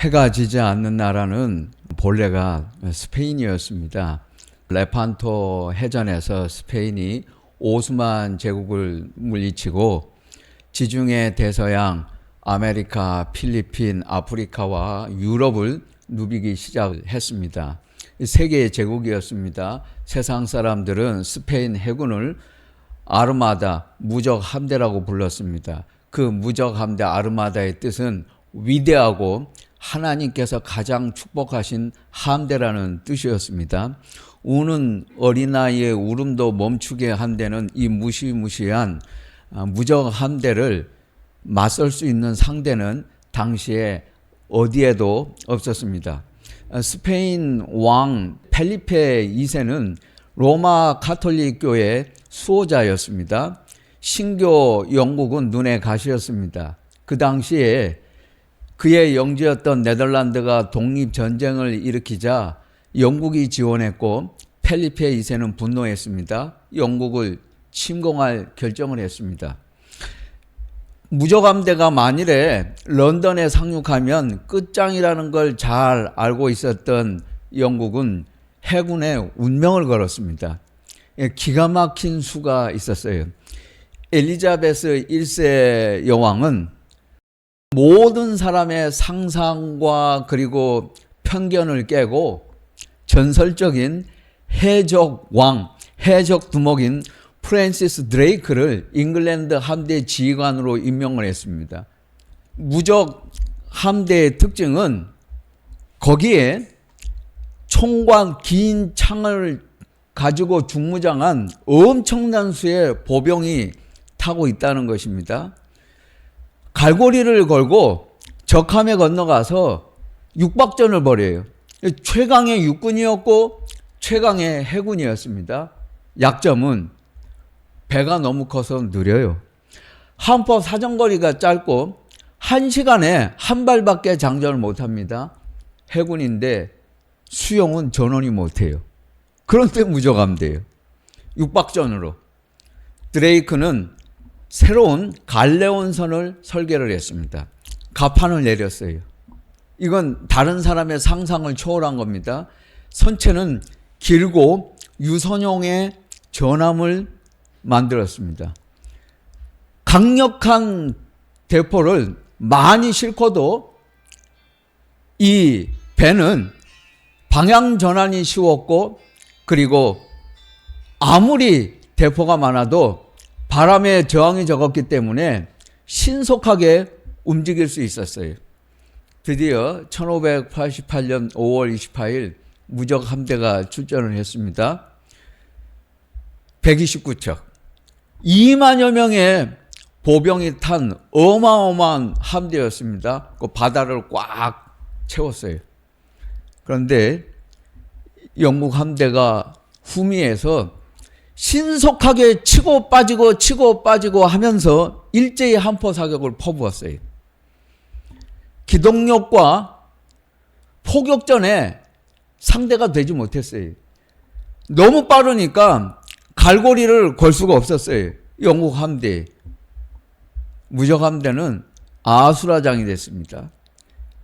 해가 지지 않는 나라는 본래가 스페인이었습니다. 레판토 해전에서 스페인이 오스만 제국을 물리치고 지중해 대서양, 아메리카, 필리핀, 아프리카와 유럽을 누비기 시작했습니다. 세계의 제국이었습니다. 세상 사람들은 스페인 해군을 아르마다, 무적 함대라고 불렀습니다. 그 무적 함대 아르마다의 뜻은 위대하고 하나님께서 가장 축복하신 함대라는 뜻이었습니다. 우는 어린아이의 울음도 멈추게 한다는 이 무시무시한 무적 함대를 맞설 수 있는 상대는 당시에 어디에도 없었습니다. 스페인 왕 펠리페 2세는 로마 가톨릭 교회 수호자였습니다. 신교 영국은 눈의 가시였습니다. 그 당시에 그의 영지였던 네덜란드가 독립전쟁을 일으키자 영국이 지원했고 펠리페 2세는 분노했습니다. 영국을 침공할 결정을 했습니다. 무적함대가 만일에 런던에 상륙하면 끝장이라는 걸 잘 알고 있었던 영국은 해군에 운명을 걸었습니다. 기가 막힌 수가 있었어요. 엘리자베스 1세 여왕은 모든 사람의 상상과 그리고 편견을 깨고 전설적인 해적 왕, 해적 두목인 프랜시스 드레이크를 잉글랜드 함대 지휘관으로 임명을 했습니다. 무적 함대의 특징은 거기에 총과 긴 창을 가지고 중무장한 엄청난 수의 보병이 타고 있다는 것입니다. 갈고리를 걸고 적함에 건너가서 육박전을 벌여요. 최강의 육군이었고 최강의 해군이었습니다. 약점은 배가 너무 커서 느려요. 한포 사정거리가 짧고 1시간에 한 발밖에 장전을 못합니다. 해군인데 수용은 전원이 못해요. 그런데 무적함대요. 육박전으로. 드레이크는 새로운 갈레온선을 설계를 했습니다. 갑판을 내렸어요. 이건 다른 사람의 상상을 초월한 겁니다. 선체는 길고 유선용의 전함을 만들었습니다. 강력한 대포를 많이 싣고도 이 배는 방향 전환이 쉬웠고 그리고 아무리 대포가 많아도 바람에 저항이 적었기 때문에 신속하게 움직일 수 있었어요. 드디어 1588년 5월 28일 무적 함대가 출전을 했습니다. 129척, 2만여 명의 보병이 탄 어마어마한 함대였습니다. 그 바다를 꽉 채웠어요. 그런데 영국 함대가 후미에서 신속하게 치고 빠지고 하면서 일제히 한포 사격을 퍼부었어요. 기동력과 포격전에 상대가 되지 못했어요. 너무 빠르니까 갈고리를 걸 수가 없었어요. 영국 함대. 무적 함대는 아수라장이 됐습니다.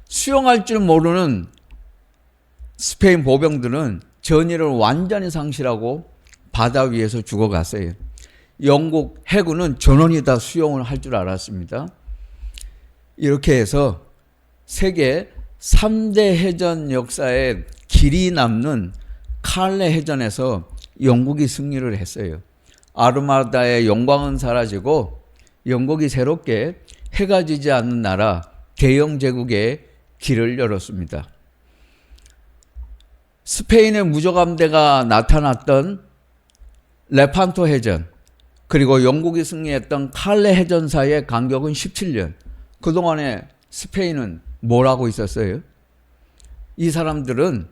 수영할 줄 모르는 스페인 보병들은 전의를 완전히 상실하고 바다 위에서 죽어갔어요. 영국 해군은 전원이 다 수영을 할 줄 알았습니다. 이렇게 해서 세계 3대 해전 역사에 길이 남는 칼레 해전에서 영국이 승리를 했어요. 아르마다의 영광은 사라지고 영국이 새롭게 해가 지지 않는 나라 대영 제국의 길을 열었습니다. 스페인의 무적함대가 나타났던 레판토 해전 그리고 영국이 승리했던 칼레 해전 사이의 간격은 17년. 그동안에 스페인은 뭘 하고 있었어요? 이 사람들은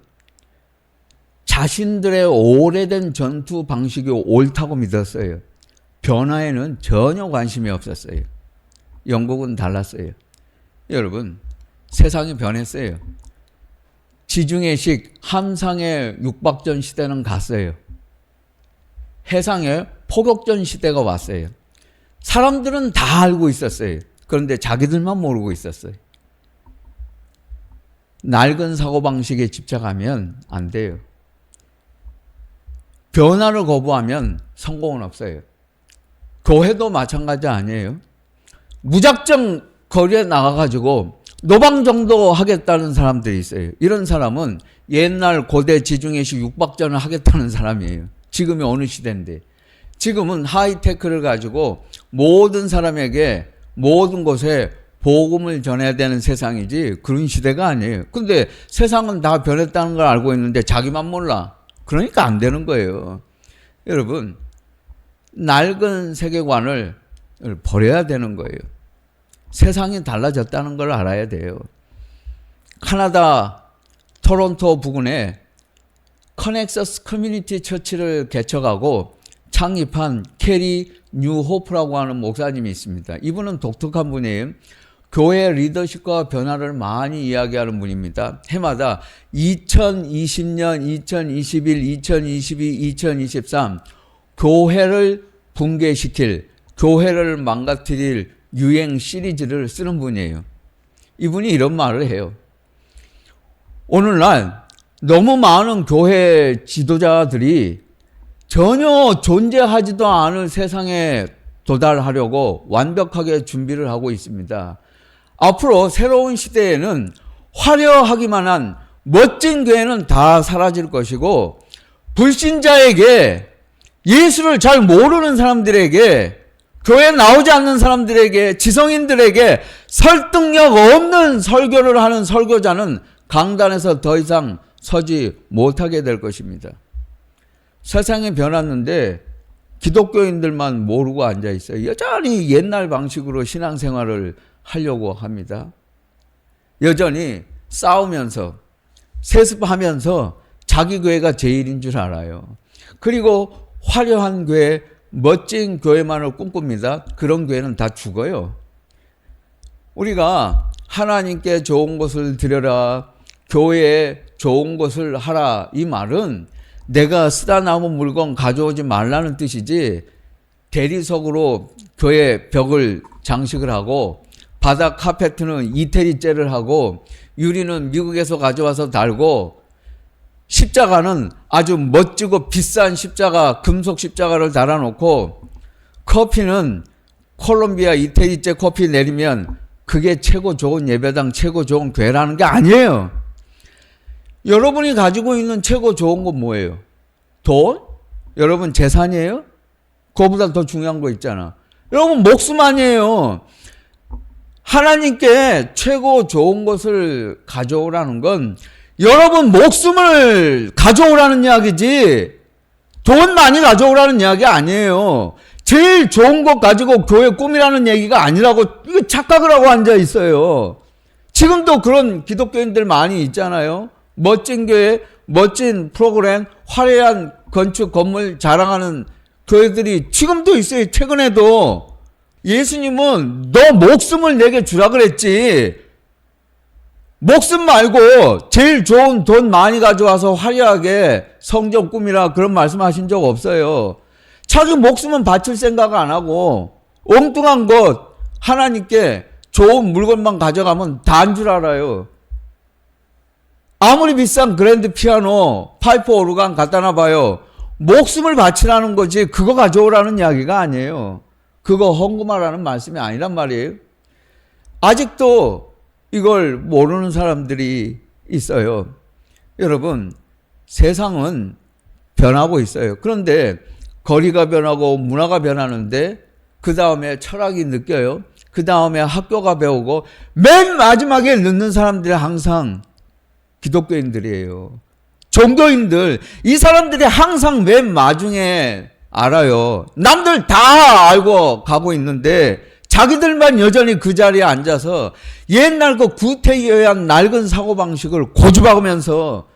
자신들의 오래된 전투 방식이 옳다고 믿었어요. 변화에는 전혀 관심이 없었어요. 영국은 달랐어요. 여러분, 세상이 변했어요. 지중해식 함상의 육박전 시대는 갔어요. 해상의 포격전 시대가 왔어요. 사람들은 다 알고 있었어요. 그런데 자기들만 모르고 있었어요. 낡은 사고방식에 집착하면 안 돼요. 변화를 거부하면 성공은 없어요. 교회도 마찬가지 아니에요. 무작정 거리에 나가가지고 노방정도 하겠다는 사람들이 있어요. 이런 사람은 옛날 고대 지중해식 육박전을 하겠다는 사람이에요. 지금이 어느 시대인데. 지금은 하이테크를 가지고 모든 사람에게 모든 곳에 복음을 전해야 되는 세상이지 그런 시대가 아니에요. 근데 세상은 다 변했다는 걸 알고 있는데 자기만 몰라. 그러니까 안 되는 거예요. 여러분, 낡은 세계관을 버려야 되는 거예요. 세상이 달라졌다는 걸 알아야 돼요. 카나다 토론토 부근에 커넥서스 커뮤니티 처치를 개척하고 창립한 캐리 뉴호프라고 하는 목사님이 있습니다. 이분은 독특한 분이에요. 교회 리더십과 변화를 많이 이야기하는 분입니다. 해마다 2020년, 2021, 2022, 2023 교회를 붕괴시킬, 교회를 망가뜨릴 유행 시리즈를 쓰는 분이에요. 이분이 이런 말을 해요. 오늘날 너무 많은 교회 지도자들이 전혀 존재하지도 않을 세상에 도달하려고 완벽하게 준비를 하고 있습니다. 앞으로 새로운 시대에는 화려하기만 한 멋진 교회는 다 사라질 것이고 불신자에게, 예수를 잘 모르는 사람들에게, 교회에 나오지 않는 사람들에게, 지성인들에게 설득력 없는 설교를 하는 설교자는 강단에서 더 이상 서지 못하게 될 것입니다. 세상이 변했는데 기독교인들만 모르고 앉아 있어요. 여전히 옛날 방식으로 신앙생활을 하려고 합니다. 여전히 싸우면서 세습하면서 자기 교회가 제일인 줄 알아요. 그리고 화려한 교회, 멋진 교회만을 꿈꿉니다. 그런 교회는 다 죽어요. 우리가 하나님께 좋은 것을 드려라, 교회에 좋은 것을 하라, 이 말은 내가 쓰다 남은 물건 가져오지 말라는 뜻이지, 대리석으로 교회 벽을 장식을 하고 바닥 카페트는 이태리째를 하고 유리는 미국에서 가져와서 달고 십자가는 아주 멋지고 비싼 십자가, 금속 십자가를 달아놓고 커피는 콜롬비아 이태리째 커피 내리면 그게 최고 좋은 예배당, 최고 좋은 교회라는 게 아니에요. 여러분이 가지고 있는 최고 좋은 건 뭐예요? 돈? 여러분 재산이에요? 그거보다 더 중요한 거 있잖아. 여러분 목숨 아니에요. 하나님께 최고 좋은 것을 가져오라는 건 여러분 목숨을 가져오라는 이야기지 돈 많이 가져오라는 이야기 아니에요. 제일 좋은 것 가지고 교회 꾸미라는 얘기가 아니라고 이거 착각을 하고 앉아 있어요. 지금도 그런 기독교인들 많이 있잖아요. 멋진 교회, 멋진 프로그램, 화려한 건축 건물 자랑하는 교회들이 지금도 있어요. 최근에도. 예수님은 너 목숨을 내게 주라 그랬지. 목숨 말고 제일 좋은 돈 많이 가져와서 화려하게 성전 꾸미라 그런 말씀하신 적 없어요. 자기 목숨은 바칠 생각 안 하고 엉뚱한 것 하나님께 좋은 물건만 가져가면 다 한 줄 알아요. 아무리 비싼 그랜드 피아노, 파이프 오르간 갖다 놔봐요. 목숨을 바치라는 거지 그거 가져오라는 이야기가 아니에요. 그거 헌금하라는 말씀이 아니란 말이에요. 아직도 이걸 모르는 사람들이 있어요. 여러분, 세상은 변하고 있어요. 그런데 거리가 변하고 문화가 변하는데 그 다음에 철학이 느껴요. 그 다음에 학교가 배우고 맨 마지막에 늦는 사람들이 항상 기독교인들이에요. 종교인들, 이 사람들이 항상 맨 마중에 알아요. 남들 다 알고 가고 있는데 자기들만 여전히 그 자리에 앉아서 옛날 그 구태의한 낡은 사고방식을 고집하면서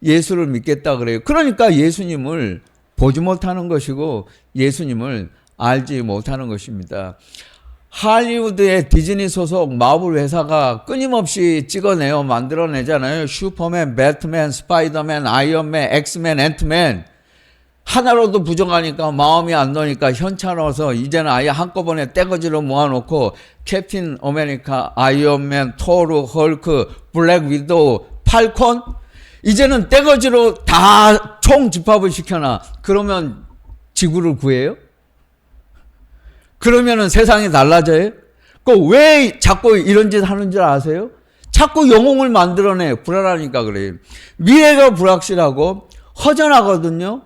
예수를 믿겠다 그래요. 그러니까 예수님을 보지 못하는 것이고 예수님을 알지 못하는 것입니다. 할리우드의 디즈니 소속 마블 회사가 끊임없이 찍어내요. 만들어내잖아요. 슈퍼맨, 배트맨, 스파이더맨, 아이언맨, 엑스맨, 앤트맨. 하나로도 부족하니까 마음이 안 놓으니까 현찮아서 이제는 아예 한꺼번에 떼거지로 모아놓고 캡틴 아메리카, 아이언맨, 토르, 헐크, 블랙 위도우, 팔콘? 이제는 떼거지로 다 총 집합을 시켜놔. 그러면 지구를 구해요? 그러면은 세상이 달라져요? 왜 자꾸 이런 짓 하는 줄 아세요? 자꾸 영웅을 만들어내. 불안하니까 그래요. 미래가 불확실하고 허전하거든요.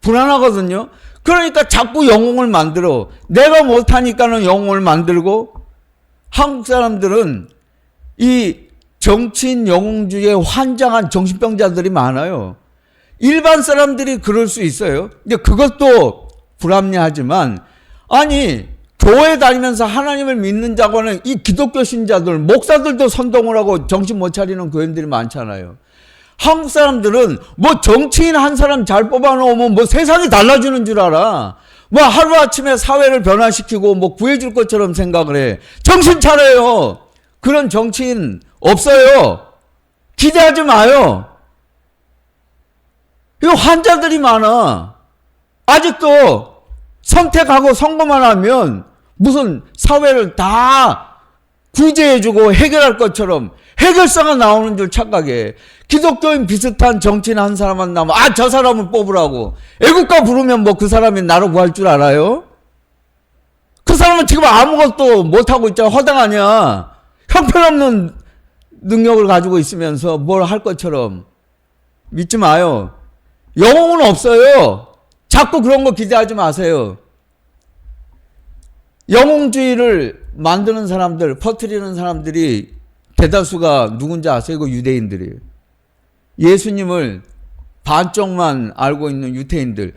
불안하거든요. 그러니까 자꾸 영웅을 만들어. 내가 못하니까는 영웅을 만들고. 한국 사람들은 이 정치인 영웅주의에 환장한 정신병자들이 많아요. 일반 사람들이 그럴 수 있어요. 근데 그것도 불합리하지만, 아니 교회 다니면서 하나님을 믿는 자고는 이 기독교 신자들, 목사들도 선동을 하고 정신 못 차리는 교인들이 많잖아요. 한국 사람들은 뭐 정치인 한 사람 잘 뽑아놓으면 뭐 세상이 달라지는 줄 알아. 뭐 하루아침에 사회를 변화시키고 뭐 구해줄 것처럼 생각을 해. 정신 차려요. 그런 정치인 없어요. 기대하지 마요. 이거 환자들이 많아. 아직도 선택하고 선거만 하면 무슨 사회를 다 구제해주고 해결할 것처럼 해결사가 나오는 줄 착각해. 기독교인 비슷한 정치인 한 사람만 나면 저 사람을 뽑으라고. 애국가 부르면 뭐 그 사람이 나를 구할 줄 알아요? 그 사람은 지금 아무것도 못하고 있잖아. 허당하냐. 형편없는 능력을 가지고 있으면서 뭘 할 것처럼. 믿지 마요. 영웅은 없어요. 자꾸 그런 거 기대하지 마세요. 영웅주의를 만드는 사람들, 퍼뜨리는 사람들이 대다수가 누군지 아세요? 이거 유대인들이에요. 예수님을 반쪽만 알고 있는 유태인들.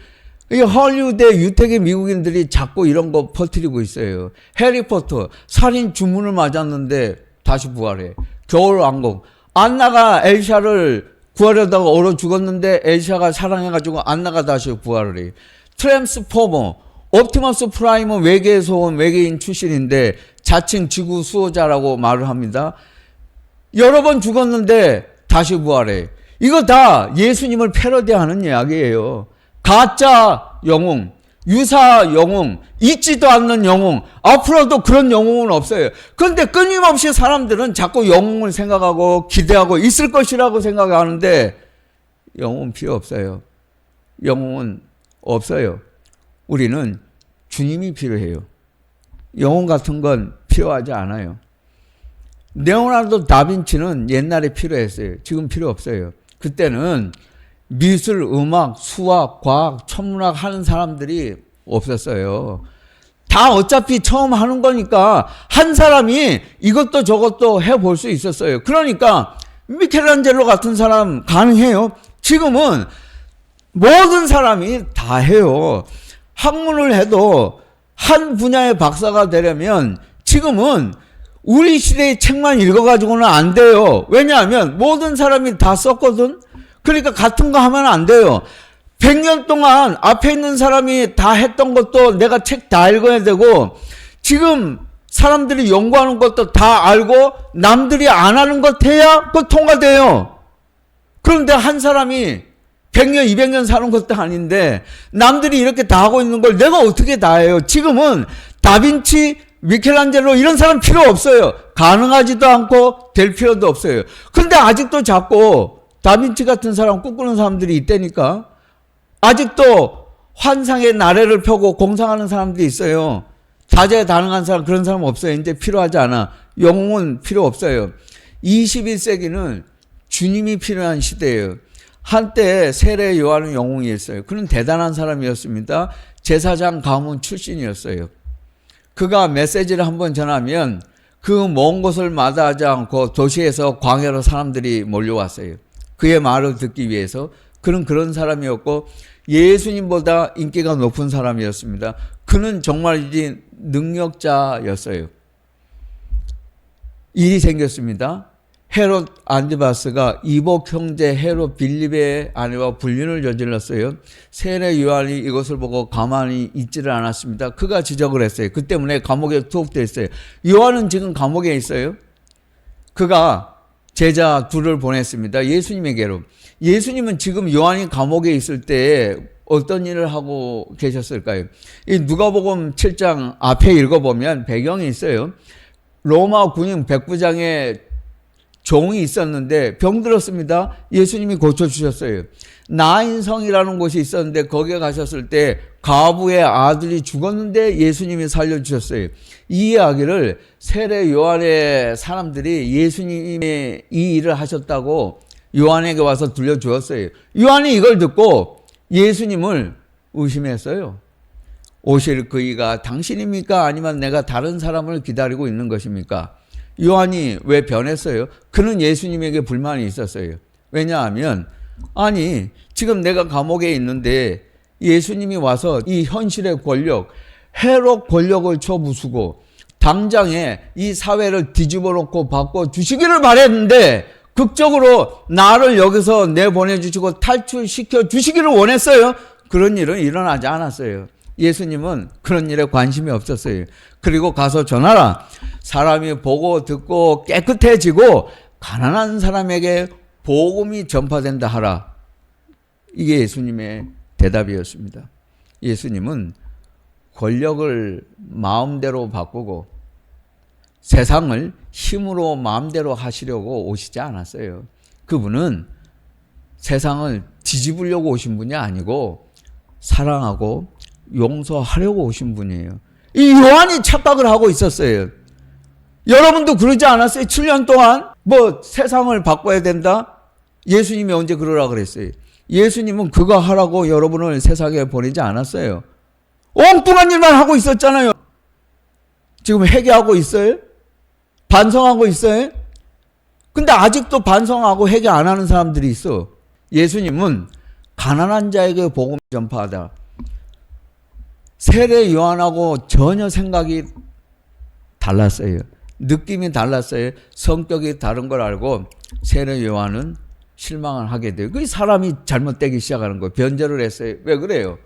이 헐리우드의 유태계 미국인들이 자꾸 이런 거 퍼뜨리고 있어요. 해리포터 살인 주문을 맞았는데 다시 부활해. 겨울왕국 안나가 엘샤를 구하려다가 얼어 죽었는데 엘샤가 사랑해가지고 안나가 다시 부활을 해. 트랜스포머 옵티머스 프라임은 외계에서 온 외계인 출신인데 자칭 지구 수호자라고 말을 합니다. 여러 번 죽었는데 다시 부활해. 이거 다 예수님을 패러디하는 이야기예요. 가짜 영웅, 유사 영웅, 있지도 않는 영웅, 앞으로도 그런 영웅은 없어요. 그런데 끊임없이 사람들은 자꾸 영웅을 생각하고 기대하고 있을 것이라고 생각하는데 영웅은 필요 없어요. 영웅은 없어요. 우리는 주님이 필요해요. 영웅 같은 건 필요하지 않아요. 레오나르도 다빈치는 옛날에 필요했어요. 지금 필요 없어요. 그때는 미술, 음악, 수학, 과학, 천문학 하는 사람들이 없었어요. 다 어차피 처음 하는 거니까 한 사람이 이것도 저것도 해볼 수 있었어요. 그러니까 미켈란젤로 같은 사람 가능해요. 지금은 모든 사람이 다 해요. 학문을 해도 한 분야의 박사가 되려면 지금은 우리 시대의 책만 읽어가지고는 안 돼요. 왜냐하면 모든 사람이 다 썼거든. 그러니까 같은 거 하면 안 돼요. 100년 동안 앞에 있는 사람이 다 했던 것도 내가 책 다 읽어야 되고, 지금 사람들이 연구하는 것도 다 알고 남들이 안 하는 것 해야 그거 통과돼요. 그런데 한 사람이 100년, 200년 사는 것도 아닌데 남들이 이렇게 다 하고 있는 걸 내가 어떻게 다 해요? 지금은 다빈치, 미켈란젤로 이런 사람 필요 없어요. 가능하지도 않고 될 필요도 없어요. 근데 아직도 자꾸 다빈치 같은 사람 꿈꾸는 사람들이 있다니까. 아직도 환상의 나래를 펴고 공상하는 사람들이 있어요. 다재다능한 사람, 그런 사람 없어요. 이제 필요하지 않아. 영웅은 필요 없어요. 21세기는 주님이 필요한 시대예요. 한때 세례 요한은 영웅이었어요. 그는 대단한 사람이었습니다. 제사장 가문 출신이었어요. 그가 메시지를 한번 전하면 그 먼 곳을 마다하지 않고 도시에서 광야로 사람들이 몰려왔어요. 그의 말을 듣기 위해서. 그는 그런 사람이었고 예수님보다 인기가 높은 사람이었습니다. 그는 정말이지 능력자였어요. 일이 생겼습니다. 헤롯 안티바스가 이복 형제 헤롯 빌립의 아내와 불륜을 저질렀어요. 세례 요한이 이것을 보고 가만히 있지를 않았습니다. 그가 지적을 했어요. 그 때문에 감옥에 투옥됐어요. 요한은 지금 감옥에 있어요. 그가 제자 둘을 보냈습니다. 예수님에게로. 예수님은 지금 요한이 감옥에 있을 때 어떤 일을 하고 계셨을까요? 이 누가복음 7장 앞에 읽어보면 배경이 있어요. 로마 군인 백부장의 종이 있었는데 병들었습니다. 예수님이 고쳐주셨어요. 나인성이라는 곳이 있었는데 거기에 가셨을 때 과부의 아들이 죽었는데 예수님이 살려주셨어요. 이 이야기를 세례 요한의 사람들이 예수님의 이 일을 하셨다고 요한에게 와서 들려주었어요. 요한이 이걸 듣고 예수님을 의심했어요. 오실 그이가 당신입니까? 아니면 내가 다른 사람을 기다리고 있는 것입니까? 요한이 왜 변했어요? 그는 예수님에게 불만이 있었어요. 왜냐하면 아니 지금 내가 감옥에 있는데 예수님이 와서 이 현실의 권력, 헤롯 권력을 쳐부수고 당장에 이 사회를 뒤집어 놓고 바꿔주시기를 바랬는데 극적으로 나를 여기서 내보내주시고 탈출시켜 주시기를 원했어요. 그런 일은 일어나지 않았어요. 예수님은 그런 일에 관심이 없었어요. 그리고 가서 전하라. 사람이 보고 듣고 깨끗해지고 가난한 사람에게 복음이 전파된다 하라. 이게 예수님의 대답이었습니다. 예수님은 권력을 마음대로 바꾸고 세상을 힘으로 마음대로 하시려고 오시지 않았어요. 그분은 세상을 뒤집으려고 오신 분이 아니고 사랑하고 용서하려고 오신 분이에요. 이 요한이 착각을 하고 있었어요. 여러분도 그러지 않았어요? 7년 동안 뭐 세상을 바꿔야 된다? 예수님이 언제 그러라 그랬어요? 예수님은 그거 하라고 여러분을 세상에 보내지 않았어요. 엉뚱한 일만 하고 있었잖아요. 지금 회개하고 있어요? 반성하고 있어요? 근데 아직도 반성하고 회개 안 하는 사람들이 있어. 예수님은 가난한 자에게 복음 전파하다. 세례 요한하고 전혀 생각이 달랐어요. 느낌이 달랐어요. 성격이 다른 걸 알고 세례 요한은 실망을 하게 돼요. 그 사람이 잘못되기 시작하는 거예요. 변절을 했어요. 왜 그래요?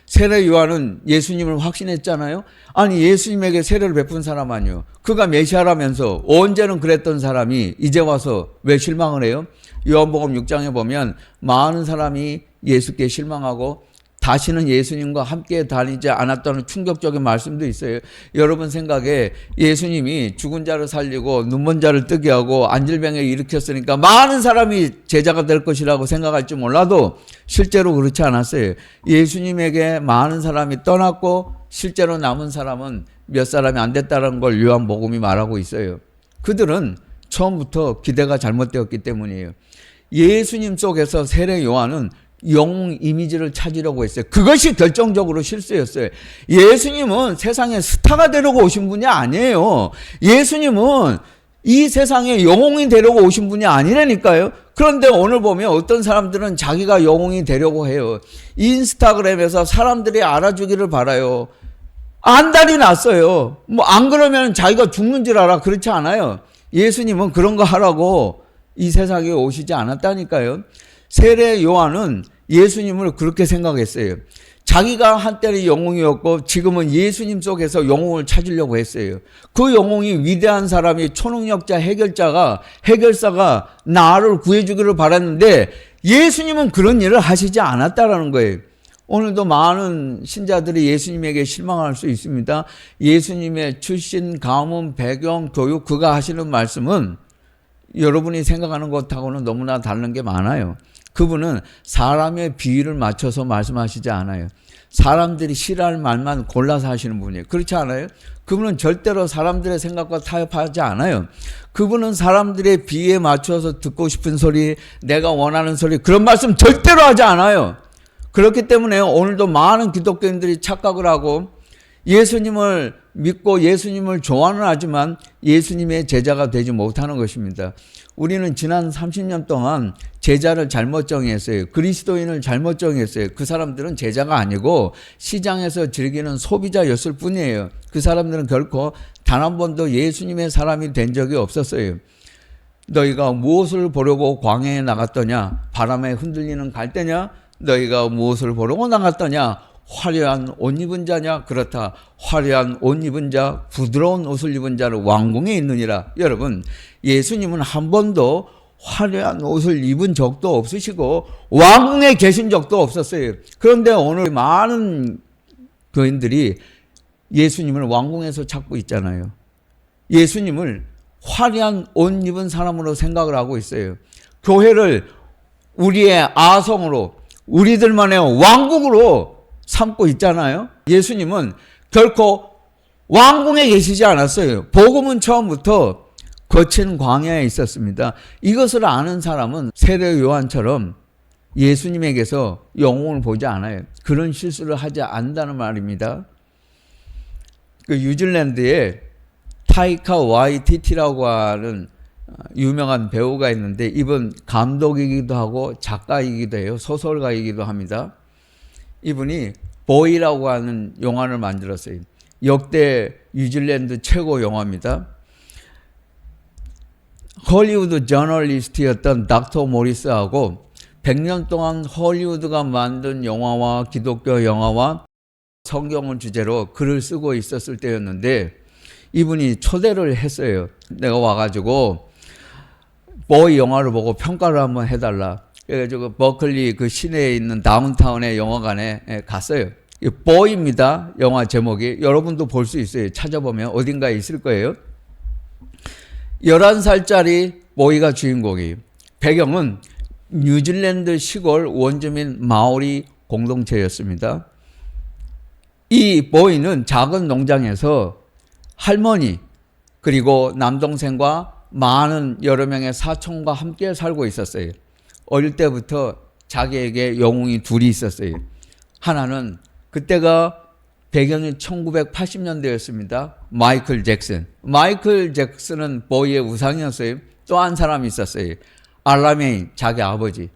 세례 요한은 예수님을 확신했잖아요. 아니 예수님에게 세례를 베푼 사람 아니요. 그가 메시아라면서 언제는 그랬던 사람이 이제 와서 왜 실망을 해요? 요한복음 6장에 보면 많은 사람이 예수께 실망하고 다시는 예수님과 함께 다니지 않았다는 충격적인 말씀도 있어요. 여러분 생각에 예수님이 죽은 자를 살리고 눈먼 자를 뜨게 하고 안질병에 일으켰으니까 많은 사람이 제자가 될 것이라고 생각할지 몰라도 실제로 그렇지 않았어요. 예수님에게 많은 사람이 떠났고 실제로 남은 사람은 몇 사람이 안 됐다는 걸 요한복음이 말하고 있어요. 그들은 처음부터 기대가 잘못되었기 때문이에요. 예수님 속에서 세례 요한은 영웅 이미지를 찾으려고 했어요. 그것이 결정적으로 실수였어요. 예수님은 세상에 스타가 되려고 오신 분이 아니에요. 예수님은 이 세상에 영웅이 되려고 오신 분이 아니라니까요. 그런데 오늘 보면 어떤 사람들은 자기가 영웅이 되려고 해요. 인스타그램에서 사람들이 알아주기를 바라요. 안달이 났어요. 뭐 안 그러면 자기가 죽는 줄 알아. 그렇지 않아요. 예수님은 그런 거 하라고 이 세상에 오시지 않았다니까요. 세례 요한은 예수님을 그렇게 생각했어요. 자기가 한때는 영웅이었고 지금은 예수님 속에서 영웅을 찾으려고 했어요. 그 영웅이 위대한 사람이 초능력자 해결사가 나를 구해주기를 바랐는데 예수님은 그런 일을 하시지 않았다라는 거예요. 오늘도 많은 신자들이 예수님에게 실망할 수 있습니다. 예수님의 출신, 가문, 배경, 교육, 그가 하시는 말씀은 여러분이 생각하는 것하고는 너무나 다른 게 많아요. 그분은 사람의 비위를 맞춰서 말씀하시지 않아요. 사람들이 싫어할 말만 골라서 하시는 분이에요. 그렇지 않아요? 그분은 절대로 사람들의 생각과 타협하지 않아요. 그분은 사람들의 비위에 맞춰서 듣고 싶은 소리, 내가 원하는 소리, 그런 말씀 절대로 하지 않아요. 그렇기 때문에 오늘도 많은 기독교인들이 착각을 하고 예수님을 믿고 예수님을 좋아는 하지만 예수님의 제자가 되지 못하는 것입니다. 우리는 지난 30년 동안 제자를 잘못 정했어요. 그리스도인을 잘못 정했어요. 그 사람들은 제자가 아니고 시장에서 즐기는 소비자였을 뿐이에요. 그 사람들은 결코 단 한 번도 예수님의 사람이 된 적이 없었어요. 너희가 무엇을 보려고 광야에 나갔더냐? 바람에 흔들리는 갈대냐? 너희가 무엇을 보려고 나갔더냐? 화려한 옷 입은 자냐? 그렇다. 화려한 옷 입은 자, 부드러운 옷을 입은 자는 왕궁에 있느니라. 여러분, 예수님은 한 번도 화려한 옷을 입은 적도 없으시고 왕궁에 계신 적도 없었어요. 그런데 오늘 많은 교인들이 예수님을 왕궁에서 찾고 있잖아요. 예수님을 화려한 옷 입은 사람으로 생각을 하고 있어요. 교회를 우리의 아성으로, 우리들만의 왕국으로 삼고 있잖아요. 예수님은 결코 왕궁에 계시지 않았어요. 복음은 처음부터 거친 광야에 있었습니다. 이것을 아는 사람은 세례 요한처럼 예수님에게서 영웅을 보지 않아요. 그런 실수를 하지 않는다는 말입니다. 그 뉴질랜드에 타이카 와이티티라고 하는 유명한 배우가 있는데 이분 감독이기도 하고 작가이기도 해요. 소설가이기도 합니다. 이분이 보이라고 하는 영화를 만들었어요. 역대 뉴질랜드 최고 영화입니다. 헐리우드 저널리스트였던 닥터 모리스하고 100년 동안 헐리우드가 만든 영화와 기독교 영화와 성경을 주제로 글을 쓰고 있었을 때였는데 이분이 초대를 했어요. 내가 와가지고 보이 영화를 보고 평가를 한번 해달라. 그래가지고 버클리 그 시내에 있는 다운타운의 영화관에 갔어요. 보이입니다. 영화 제목이. 여러분도 볼 수 있어요. 찾아보면 어딘가에 있을 거예요. 11살짜리 보이가 주인공이에요. 배경은 뉴질랜드 시골 원주민 마오리 공동체였습니다. 이 보이는 작은 농장에서 할머니 그리고 남동생과 많은 여러 명의 사촌과 함께 살고 있었어요. 어릴 때부터 자기에게 영웅이 둘이 있었어요. 하나는 그때가 배경이 1980년대였습니다. 마이클 잭슨. 마이클 잭슨은 보이의 우상이었어요. 또 한 사람이 있었어요. 알라메인, 자기 아버지.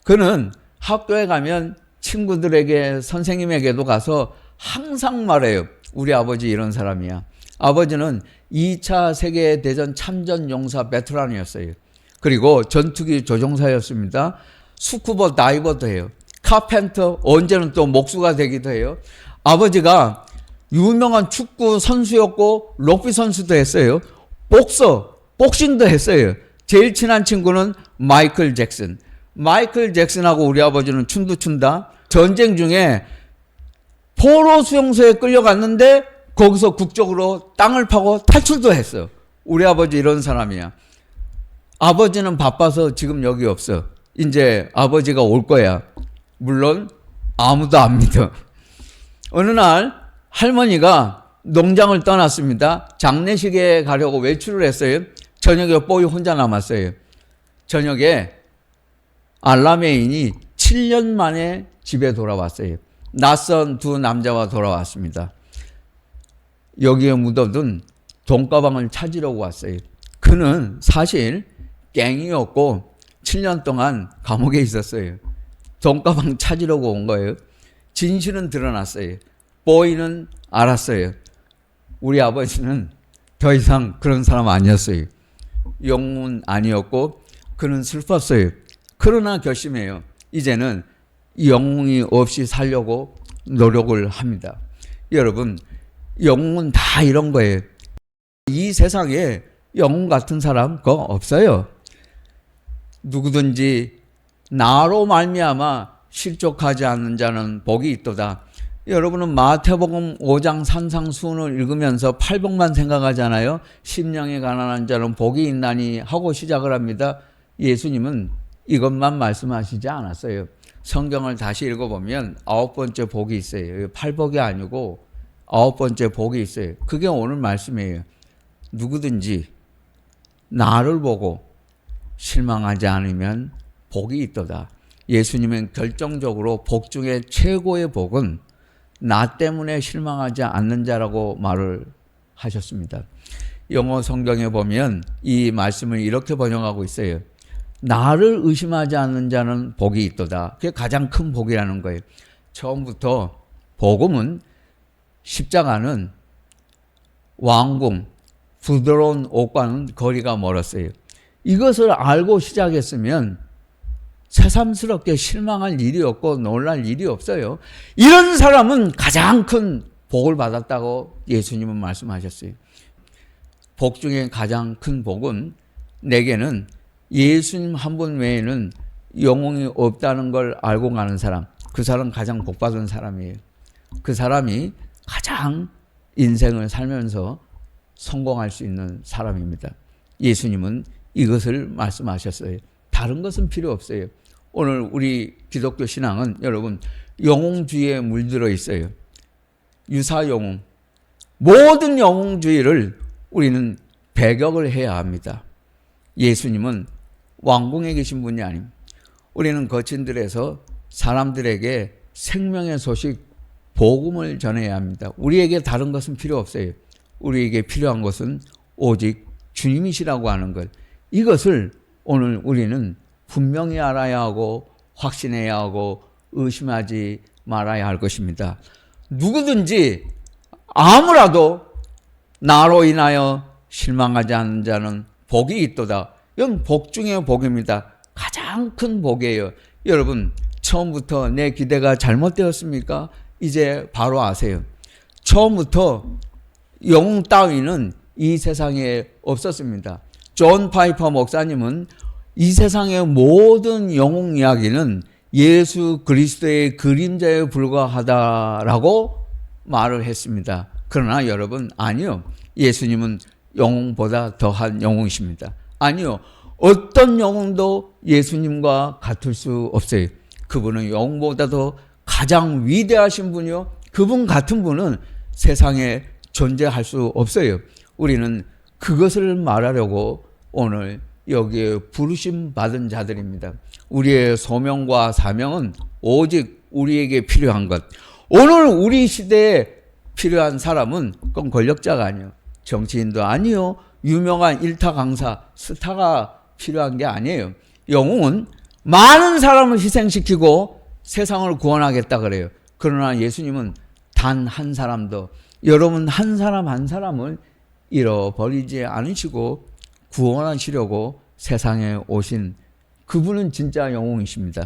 그는 학교에 가면 친구들에게 선생님에게도 가서 항상 말해요. 우리 아버지 이런 사람이야. 아버지는 2차 세계대전 참전용사 베테랑이었어요. 그리고 전투기 조종사였습니다. 스쿠버 다이버도 해요. 카펜터, 언제는 또 목수가 되기도 해요. 아버지가 유명한 축구 선수였고 럭비 선수도 했어요. 복싱도 했어요. 제일 친한 친구는 마이클 잭슨. 마이클 잭슨하고 우리 아버지는 춤도 춘다. 전쟁 중에 포로 수용소에 끌려갔는데 거기서 국적으로 땅을 파고 탈출도 했어. 우리 아버지 이런 사람이야. 아버지는 바빠서 지금 여기 없어. 이제 아버지가 올 거야. 물론 아무도 안 믿어. 어느 날 할머니가 농장을 떠났습니다. 장례식에 가려고 외출을 했어요. 저녁에 보이 혼자 남았어요. 저녁에 알라메인이 7년 만에 집에 돌아왔어요. 낯선 두 남자와 돌아왔습니다. 여기에 묻어둔 돈가방을 찾으려고 왔어요. 그는 사실 갱이었고 7년 동안 감옥에 있었어요. 돈가방 찾으려고 온 거예요. 진실은 드러났어요. 보이는 알았어요. 우리 아버지는 더 이상 그런 사람 아니었어요. 영웅은 아니었고 그는 슬펐어요. 그러나 결심해요. 이제는 영웅이 없이 살려고 노력을 합니다. 여러분, 영웅은 다 이런 거예요. 이 세상에 영웅 같은 사람 그거 없어요. 누구든지 나로 말미암아 실족하지 않는 자는 복이 있도다. 여러분은 마태복음 5장 산상수훈을 읽으면서 팔복만 생각하잖아요. 심령이 가난한 자는 복이 있나니 하고 시작을 합니다. 예수님은 이것만 말씀하시지 않았어요. 성경을 다시 읽어보면 9번째 복이 있어요. 팔복이 아니고 9번째 복이 있어요. 그게 오늘 말씀이에요. 누구든지 나를 보고 실망하지 않으면 복이 있도다. 예수님은 결정적으로 복 중에 최고의 복은 나 때문에 실망하지 않는 자라고 말을 하셨습니다. 영어 성경에 보면 이 말씀을 이렇게 번역하고 있어요. 나를 의심하지 않는 자는 복이 있도다. 그게 가장 큰 복이라는 거예요. 처음부터 복음은 십자가는 왕궁, 부드러운 옷과는 거리가 멀었어요. 이것을 알고 시작했으면 새삼스럽게 실망할 일이 없고 놀랄 일이 없어요. 이런 사람은 가장 큰 복을 받았다고 예수님은 말씀하셨어요. 복 중에 가장 큰 복은 내게는 예수님 한 분 외에는 영웅이 없다는 걸 알고 가는 사람, 그 사람 가장 복받은 사람이에요. 그 사람이 가장 인생을 살면서 성공할 수 있는 사람입니다. 예수님은 이것을 말씀하셨어요. 다른 것은 필요 없어요. 오늘 우리 기독교 신앙은 여러분 영웅주의에 물들어 있어요. 유사영웅. 모든 영웅주의를 우리는 배격을 해야 합니다. 예수님은 왕궁에 계신 분이 아닙니다. 우리는 거친들에서 사람들에게 생명의 소식, 복음을 전해야 합니다. 우리에게 다른 것은 필요 없어요. 우리에게 필요한 것은 오직 주님이시라고 하는 것. 이것을 오늘 우리는 분명히 알아야 하고 확신해야 하고 의심하지 말아야 할 것입니다. 누구든지 아무라도 나로 인하여 실망하지 않는 자는 복이 있도다. 이건 복 중에 복입니다. 가장 큰 복이에요. 여러분, 처음부터 내 기대가 잘못되었습니까? 이제 바로 아세요. 처음부터 영웅 따위는 이 세상에 없었습니다. 존 파이퍼 목사님은 이 세상의 모든 영웅 이야기는 예수 그리스도의 그림자에 불과하다라고 말을 했습니다. 그러나 여러분, 아니요. 예수님은 영웅보다 더한 영웅이십니다. 아니요. 어떤 영웅도 예수님과 같을 수 없어요. 그분은 영웅보다도 가장 위대하신 분이요. 그분 같은 분은 세상에 존재할 수 없어요. 우리는 그것을 말하려고 오늘 여기에 부르심 받은 자들입니다. 우리의 소명과 사명은 오직 우리에게 필요한 것. 오늘 우리 시대에 필요한 사람은 그건 권력자가 아니에요. 정치인도 아니요. 유명한 일타 강사, 스타가 필요한 게 아니에요. 영웅은 많은 사람을 희생시키고 세상을 구원하겠다 그래요. 그러나 예수님은 단 한 사람도, 여러분 한 사람 한 사람을 잃어버리지 않으시고 구원하시려고 세상에 오신 그분은 진짜 영웅이십니다.